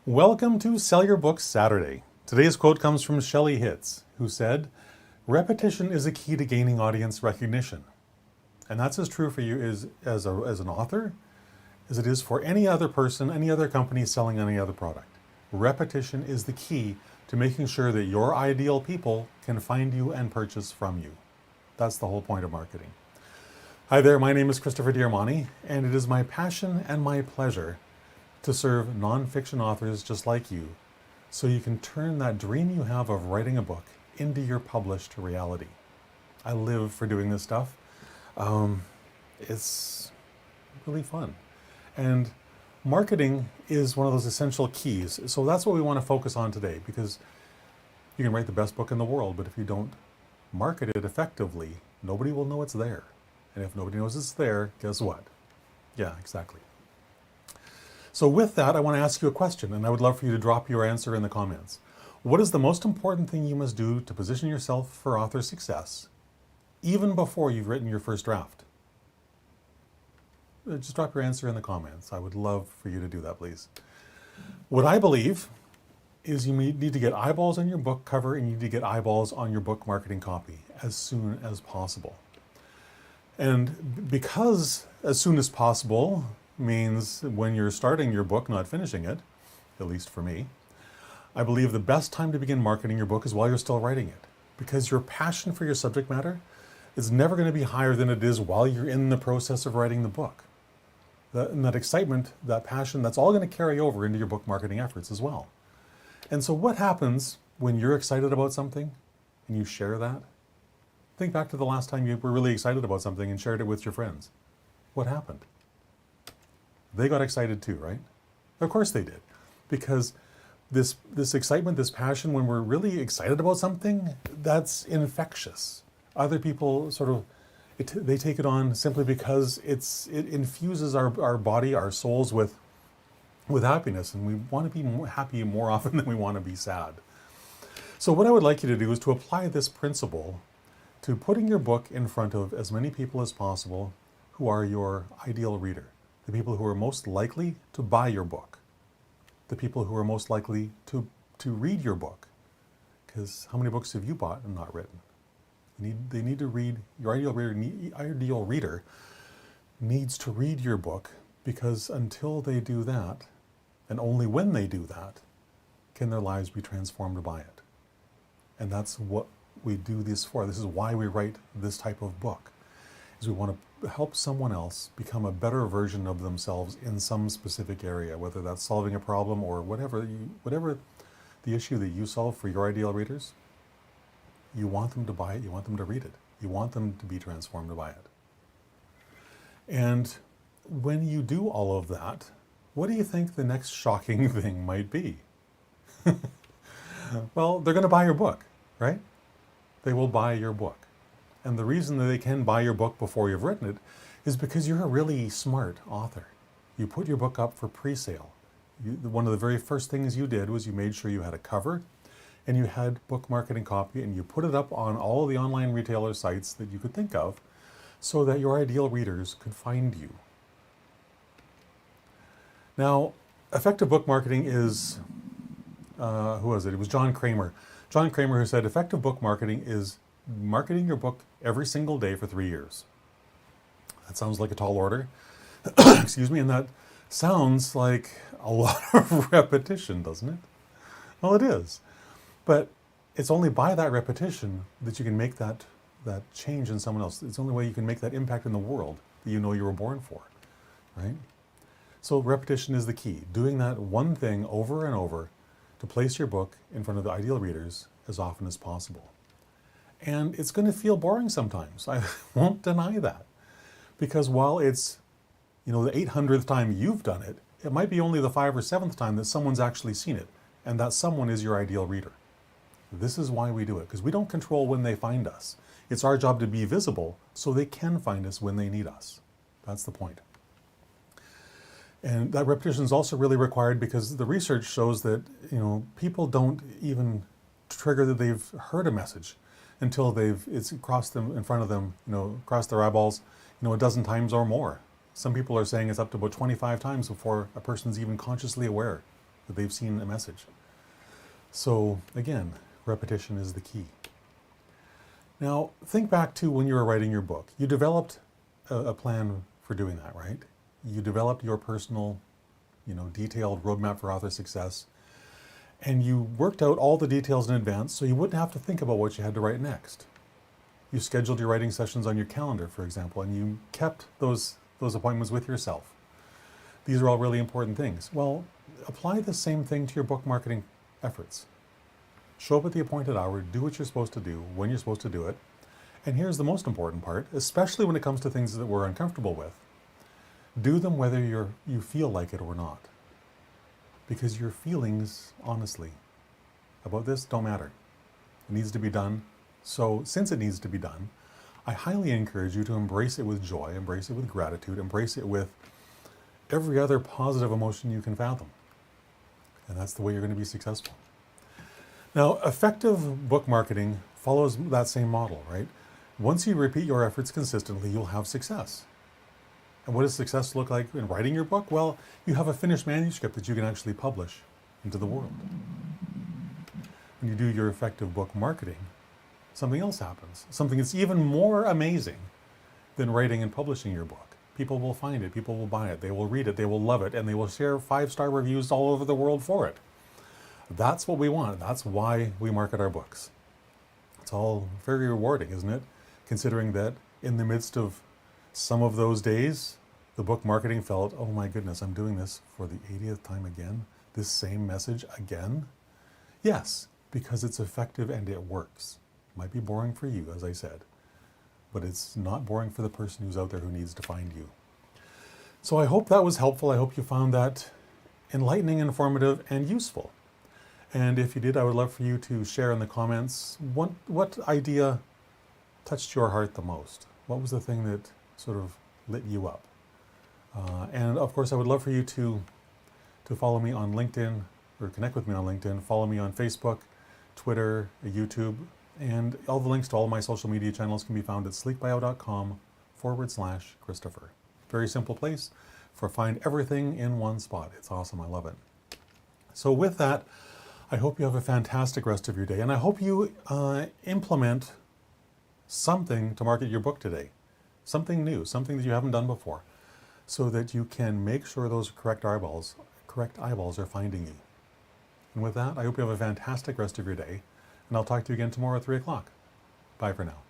Welcome to Sell Your Book Saturday. Today's quote comes from Shelley Hitz, who said, "Repetition is a key to gaining audience recognition." And that's as true for you as an author as it is for any other person, any other company selling any other product. Repetition is the key to making sure that your ideal people can find you and purchase from you. That's the whole point of marketing. Hi there, my name is Christopher Diarmani, and it is my passion and my pleasure to serve nonfiction authors just like you, so you can turn that dream you have of writing a book into your published reality. I live for doing this stuff. It's really fun. And marketing is one of those essential keys. So that's what we want to focus on today, because you can write the best book in the world, but if you don't market it effectively, nobody will know it's there. And if nobody knows it's there, guess what? Yeah, exactly. So with that, I want to ask you a question, and I would love for you to drop your answer in the comments. What is the most important thing you must do to position yourself for author success, even before you've written your first draft? Just drop your answer in the comments. I would love for you to do that, please. What I believe is you need to get eyeballs on your book cover, and you need to get eyeballs on your book marketing copy as soon as possible. And because as soon as possible means when you're starting your book, not finishing it, at least for me, I believe the best time to begin marketing your book is while you're still writing it, because your passion for your subject matter is never going to be higher than it is while you're in the process of writing the book. That excitement, that passion, that's all going to carry over into your book marketing efforts as well. And so what happens when you're excited about something and you share that? Think back to the last time you were really excited about something and shared it with your friends. What happened? They got excited too, right? Of course they did. Because this excitement, this passion, when we're really excited about something, that's infectious. Other people they take it on simply because it infuses our body, our souls with happiness, and we want to be happy more often than we want to be sad. So what I would like you to do is to apply this principle to putting your book in front of as many people as possible who are your ideal reader, the people who are most likely to buy your book, the people who are most likely to read your book. Because how many books have you bought and not written? They need to read. Your ideal reader needs to read your book, because until they do that, and only when they do that, can their lives be transformed by it. And that's what we do this for. This is why we write this type of book, is we want to help someone else become a better version of themselves in some specific area, whether that's solving a problem or whatever the issue that you solve for your ideal readers. You want them to buy it, you want them to read it, you want them to be transformed by it. And when you do all of that, what do you think the next shocking thing might be? Well, they're going to buy your book, right? They will buy your book. And the reason that they can buy your book before you've written it is because you're a really smart author. You put your book up for pre-sale. One of the very first things you did was you made sure you had a cover and you had book marketing copy, and you put it up on all of the online retailer sites that you could think of so that your ideal readers could find you. Now, effective book marketing is, who was it? It was John Kremer. John Kremer, who said effective book marketing is marketing your book every single day for 3 years. That sounds like a tall order. Excuse me, and that sounds like a lot of repetition, doesn't it? Well, it is. But it's only by that repetition that you can make that change in someone else. It's the only way you can make that impact in the world that you know you were born for, right? So repetition is the key. Doing that one thing over and over to place your book in front of the ideal readers as often as possible. And it's going to feel boring sometimes. I won't deny that. Because while it's, the 800th time you've done it, it might be only the 5th or 7th time that someone's actually seen it. And that someone is your ideal reader. This is why we do it, because we don't control when they find us. It's our job to be visible so they can find us when they need us. That's the point. And that repetition is also really required because the research shows that, people don't even trigger that they've heard a message until it's crossed them in front of them, crossed their eyeballs, a dozen times or more. Some people are saying it's up to about 25 times before a person's even consciously aware that they've seen a message. So again, repetition is the key. Now, think back to when you were writing your book. You developed a plan for doing that, right? You developed your personal, detailed roadmap for author success, and you worked out all the details in advance so you wouldn't have to think about what you had to write next. You scheduled your writing sessions on your calendar, for example, and you kept those appointments with yourself. These are all really important things. Well, apply the same thing to your book marketing efforts. Show up at the appointed hour, do what you're supposed to do, when you're supposed to do it. And here's the most important part, especially when it comes to things that we're uncomfortable with. Do them whether you feel like it or not. Because your feelings, honestly, about this don't matter. It needs to be done. So since it needs to be done, I highly encourage you to embrace it with joy, embrace it with gratitude, embrace it with every other positive emotion you can fathom. And that's the way you're going to be successful. Now, effective book marketing follows that same model, right? Once you repeat your efforts consistently, you'll have success. And what does success look like in writing your book? Well, you have a finished manuscript that you can actually publish into the world. When you do your effective book marketing, something else happens. Something that's even more amazing than writing and publishing your book. People will find it, people will buy it, they will read it, they will love it, and they will share 5-star reviews all over the world for it. That's what we want. That's why we market our books. It's all very rewarding, isn't it? Considering that in the midst of some of those days, the book marketing felt, oh my goodness, I'm doing this for the 80th time again? This same message again? Yes, because it's effective and it works. It might be boring for you, as I said, but it's not boring for the person who's out there who needs to find you. So I hope that was helpful. I hope you found that enlightening, informative, and useful. And if you did, I would love for you to share in the comments what idea touched your heart the most. What was the thing that sort of lit you up? And of course, I would love for you to follow me on LinkedIn or connect with me on LinkedIn. Follow me on Facebook, Twitter, YouTube, and all the links to all my social media channels can be found at sleekbio.com/Christopher. Very simple place for find everything in one spot. It's awesome. I love it. So with that, I hope you have a fantastic rest of your day, and I hope you implement something to market your book today. Something new, something that you haven't done before, so that you can make sure those correct eyeballs are finding you. And with that, I hope you have a fantastic rest of your day, and I'll talk to you again tomorrow at 3 o'clock. Bye for now.